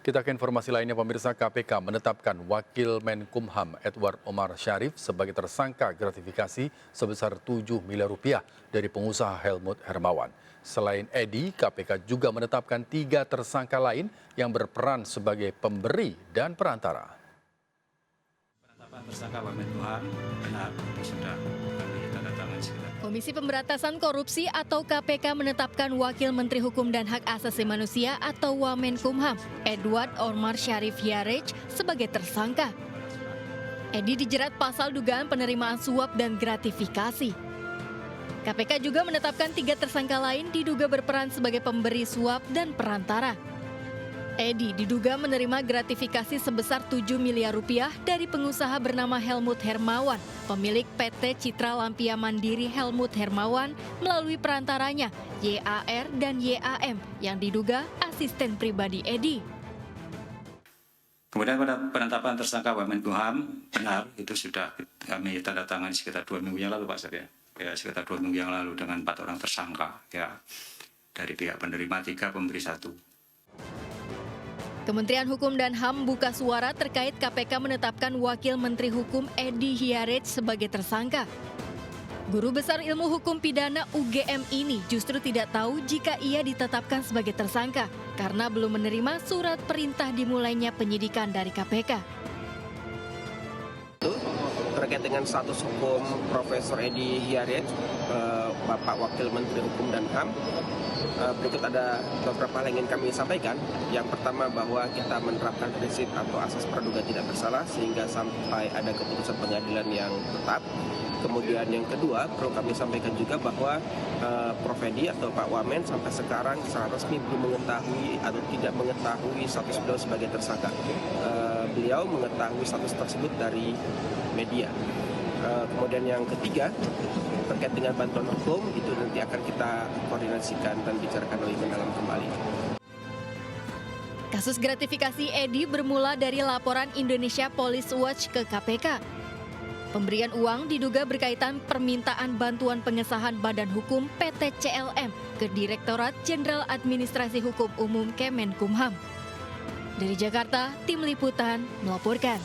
Kita ke informasi lainnya, pemirsa. KPK menetapkan Wakil Menkumham Edward Omar Syarif sebagai tersangka gratifikasi sebesar 7 miliar rupiah dari pengusaha Helmut Hermawan. Selain Edi, KPK juga menetapkan 3 tersangka lain yang berperan sebagai pemberi dan perantara. Penetapan tersangka Wamenkumham benar sudah kami tanda tangan sekitar. Komisi Pemberantasan Korupsi atau KPK menetapkan Wakil Menteri Hukum dan Hak Asasi Manusia atau Wamenkumham, Edward Omar Syarif Hiarej sebagai tersangka. Edi dijerat pasal dugaan penerimaan suap dan gratifikasi. KPK juga menetapkan 3 tersangka lain diduga berperan sebagai pemberi suap dan perantara. Edi diduga menerima gratifikasi sebesar 7 miliar rupiah dari pengusaha bernama Helmut Hermawan, pemilik PT Citra Lampia Mandiri Helmut Hermawan melalui perantaranya YAR dan YAM yang diduga asisten pribadi Edi. Kemudian pada penetapan tersangka Wamenkumham benar itu sudah kami tanda tangan sekitar 2 minggu yang lalu, Pak Sir, ya sekitar 2 minggu yang lalu dengan 4 orang tersangka ya, dari pihak penerima 3, pemberi 1. Kementerian Hukum dan HAM buka suara terkait KPK menetapkan Wakil Menteri Hukum Edi Hiarej sebagai tersangka. Guru Besar Ilmu Hukum Pidana UGM ini justru tidak tahu jika ia ditetapkan sebagai tersangka karena belum menerima surat perintah dimulainya penyidikan dari KPK. Terkait dengan status hukum Profesor Edi Hiarej, Bapak Wakil Menteri Hukum dan HAM, berikut ada beberapa hal yang ingin kami sampaikan. Yang pertama bahwa kita menerapkan prinsip atau asas praduga tidak bersalah sehingga sampai ada keputusan pengadilan yang tetap. Kemudian yang kedua perlu kami sampaikan juga bahwa Prof Edi atau Pak Wamen sampai sekarang secara resmi belum mengetahui atau tidak mengetahui status beliau sebagai tersangka. Beliau mengetahui status tersebut dari media. Kemudian yang ketiga terkait dengan bantuan hukum itu nanti akan kita koordinasikan dan bicarakan lebih mendalam kembali. Kasus gratifikasi Edi bermula dari laporan Indonesia Police Watch ke KPK. Pemberian uang diduga berkaitan permintaan bantuan pengesahan Badan Hukum PT CLM ke Direktorat Jenderal Administrasi Hukum Umum Kemenkumham. Dari Jakarta, Tim Liputan melaporkan.